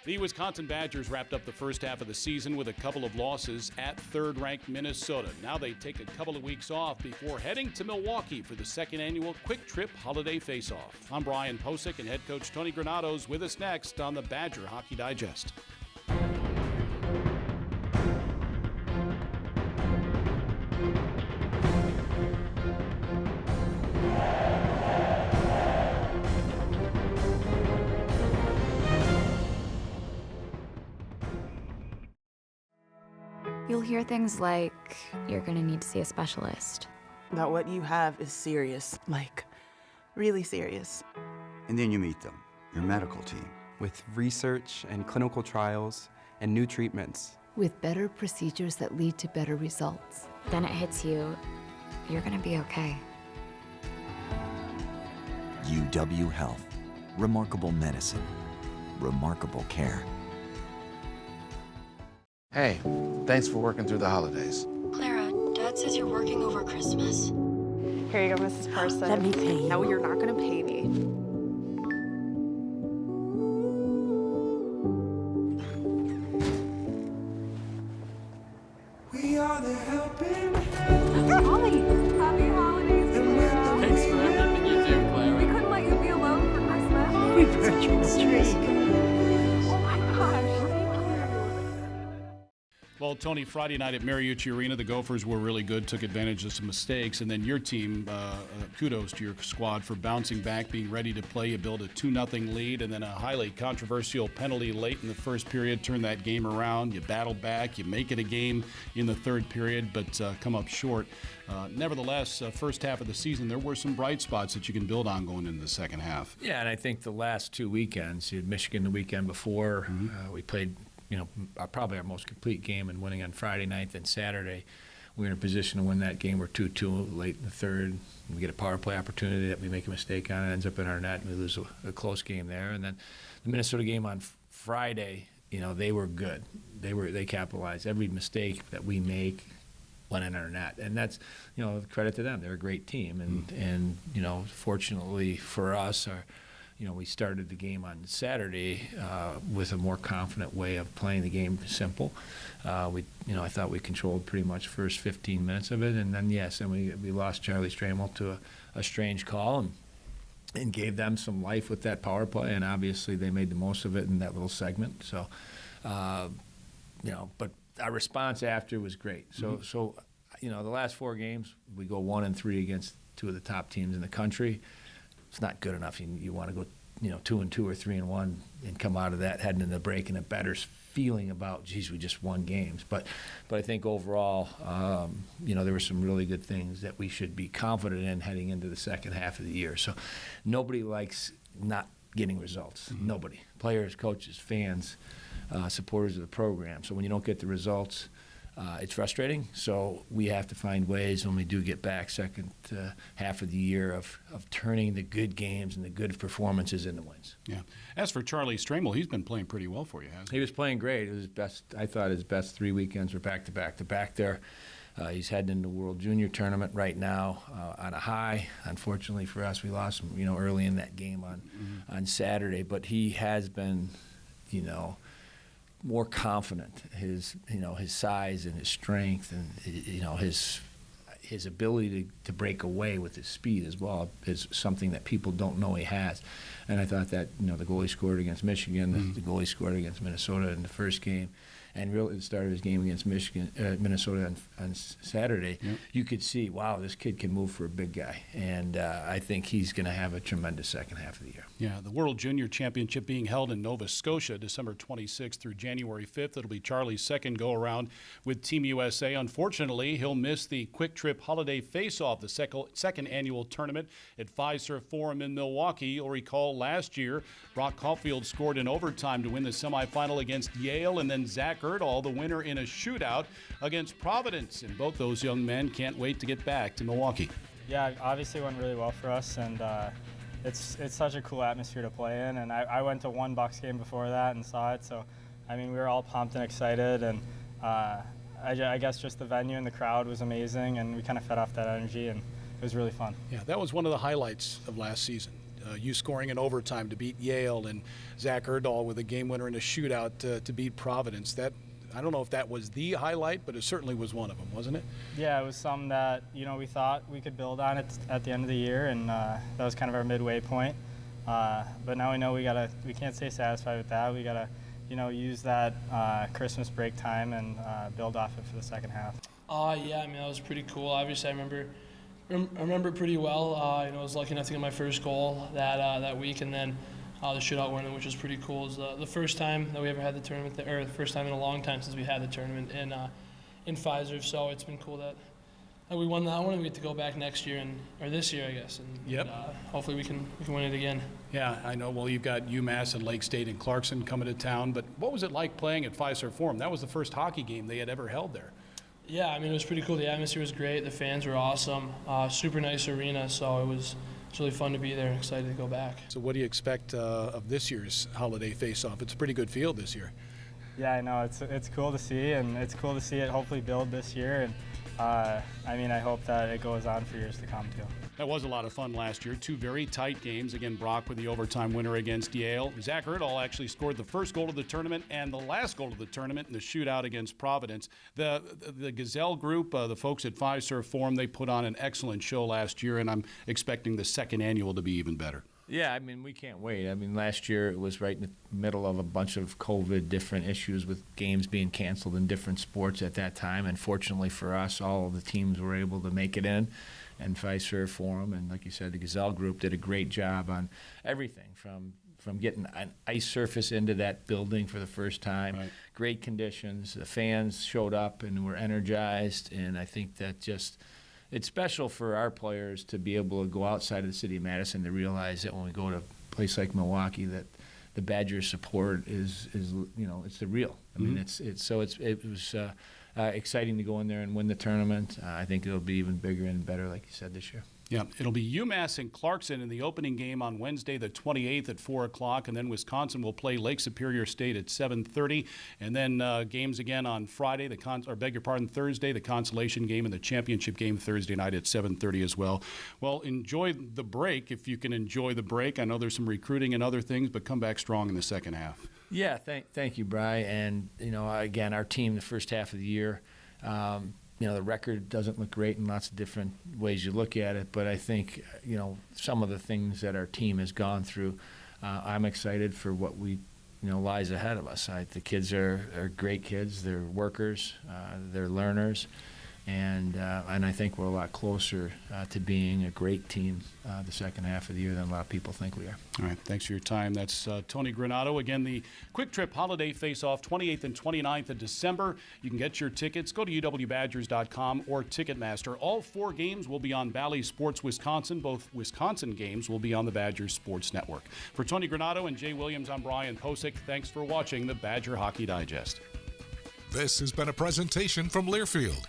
The Wisconsin Badgers wrapped up the first half of the season with a couple of losses at third-ranked Minnesota. Now they take a couple of weeks off before heading to Milwaukee for the second annual Kwik Trip Holiday Face-Off. I'm Brian Posick, and head coach Tony Granado's with us next on the Badger Hockey Digest. You'll hear things like, you're gonna need to see a specialist. That what you have is serious, like, really serious. And then you meet them, your medical team. With research and clinical trials and new treatments. With better procedures that lead to better results. Then it hits you, you're gonna be okay. UW Health. Remarkable medicine. Remarkable care. Hey, thanks for working through the holidays. Clara, Dad says you're working over Christmas. Here you go, Mrs. Parson. Let me pay you. No, you're not gonna pay me. We are the helping Holly, happy holidays, Clara. Thanks for everything you do, Clara. We couldn't let you be alone for Christmas. We purchased a tree. Oh my gosh. Well, Tony, Friday night at Mariucci Arena, the Gophers were really good, took advantage of some mistakes, and then your team, kudos to your squad for bouncing back, being ready to play. You build a 2-0 lead, and then a highly controversial penalty late in the first period turned that game around. You battle back, you make it a game in the third period, but come up short. Nevertheless, first half of the season, there were some bright spots that you can build on going into the second half. Yeah, and I think the last two weekends, you had Michigan the weekend before, we played probably our most complete game and winning on Friday night. Then Saturday, we were in a position to win that game. We're 2-2 late in the third. We get a power play opportunity that we make a mistake on. It ends up in our net, and we lose a close game there. And then the Minnesota game on Friday, they were good. They capitalized. Every mistake that we make went in our net, and that's credit to them. They're a great team, and fortunately for us, we started the game on Saturday with a more confident way of playing the game, simple. I thought we controlled pretty much first 15 minutes of it, and then we lost Charlie Stramel to a strange call and gave them some life with that power play, and obviously they made the most of it in that little segment. So, but our response after was great. So the last four games we go 1-3 against two of the top teams in the country. It's not good enough. You want to go, 2-2 or 3-1 and come out of that heading into the break in a better feeling about, geez, we just won games. But I think overall, there were some really good things that we should be confident in heading into the second half of the year. So nobody likes not getting results. Nobody. Players, coaches, fans, supporters of the program. So when you don't get the results, it's frustrating, so we have to find ways when we do get back second half of the year of turning the good games and the good performances into wins. Yeah. As for Charlie Stramel, he's been playing pretty well for you, hasn't he? He was playing great. It was I thought his best 3 weekends were back-to-back there. He's heading into the World Junior Tournament right now on a high. Unfortunately for us, we lost him, early in that game on Saturday, but he has been, more confident. His size and his strength and his ability to break away with his speed as well is something that people don't know he has. And I thought that the goal he scored against Michigan, the goal he scored against Minnesota in the first game, and really the start of his game against Minnesota on Saturday, you could see, wow, this kid can move for a big guy. And I think he's going to have a tremendous second half of the year. Yeah, the World Junior Championship being held in Nova Scotia, December 26th through January 5th. It'll be Charlie's second go-around with Team USA. Unfortunately, he'll miss the Kwik Trip Holiday Face-Off, the second annual tournament at Fiserv Forum in Milwaukee. You'll recall last year, Brock Caulfield scored in overtime to win the semifinal against Yale, and then Zach Erdahl, the winner in a shootout against Providence. And both those young men can't wait to get back to Milwaukee. Yeah, obviously it went really well for us, and it's such a cool atmosphere to play in. And I went to one Bucks game before that and saw it, so we were all pumped and excited. And I guess just the venue and the crowd was amazing, and we kind of fed off that energy, and it was really fun. Yeah, that was one of the highlights of last season. you scoring in overtime to beat Yale, and Zach Erdahl with a game winner in a shootout to beat Providence. That, I don't know if that was the highlight, but it certainly was one of them, wasn't it? Yeah, it was something that, we thought we could build on it at the end of the year, and that was kind of our midway point. But now we know we can't stay satisfied with that. We gotta, use that Christmas break time and build off it for the second half. Yeah, I mean, that was pretty cool. Obviously, I remember it pretty well. I was lucky enough to get my first goal that week, and then the shootout winner, which was pretty cool. It was the first time that we ever had the tournament, or the first time in a long time since we had the tournament in Pfizer. So it's been cool that we won that one, and we get to go back next year or this year, I guess. And hopefully we can win it again. Yeah, I know. Well, you've got UMass and Lake State and Clarkson coming to town, but what was it like playing at Fiserv Forum? That was the first hockey game they had ever held there. Yeah, I mean, it was pretty cool. The atmosphere was great. The fans were awesome. Super nice arena, so it was really fun to be there and excited to go back. So what do you expect of this year's holiday face-off? It's a pretty good field this year. Yeah, I know. It's cool to see, and it's cool to see it hopefully build this year. And I hope that it goes on for years to come, too. That was a lot of fun last year. Two very tight games. Again, Brock with the overtime winner against Yale. Zach Erdahl actually scored the first goal of the tournament and the last goal of the tournament in the shootout against Providence. The Gazelle group, the folks at Fiserv Forum, they put on an excellent show last year, and I'm expecting the second annual to be even better. Yeah, I mean, we can't wait. I mean, last year it was right in the middle of a bunch of COVID different issues with games being canceled in different sports at that time. And fortunately for us, all of the teams were able to make it in. And Fiserv Forum, and like you said, the Gazelle group did a great job on everything from getting an ice surface into that building for the first time. Right. Great conditions. The fans showed up and were energized. And I think that it's special for our players to be able to go outside of the city of Madison to realize that when we go to a place like Milwaukee, that the Badgers' support is it's the real. I mean, it was exciting to go in there and win the tournament. I think it'll be even bigger and better, like you said, this year. Yeah, it'll be UMass and Clarkson in the opening game on Wednesday, the 28th at 4 o'clock, and then Wisconsin will play Lake Superior State at 7:30, and then games again on Friday, Thursday, the consolation game and the championship game Thursday night at 7:30 as well. Well, enjoy the break if you can enjoy the break. I know there's some recruiting and other things, but come back strong in the second half. Yeah, thank you, Bri. And, again, our team the first half of the year, the record doesn't look great in lots of different ways you look at it, but I think, some of the things that our team has gone through, I'm excited for what lies ahead of us. The kids are great kids. They're workers. They're learners. And I think we're a lot closer to being a great team the second half of the year than a lot of people think we are. All right, thanks for your time. That's Tony Granato. Again, the Kwik Trip Holiday Face-Off, 28th and 29th of December. You can get your tickets. Go to uwbadgers.com or Ticketmaster. All 4 games will be on Bally Sports Wisconsin. Both Wisconsin games will be on the Badgers Sports Network. For Tony Granato and Jay Williams, I'm Brian Posick. Thanks for watching the Badger Hockey Digest. This has been a presentation from Learfield,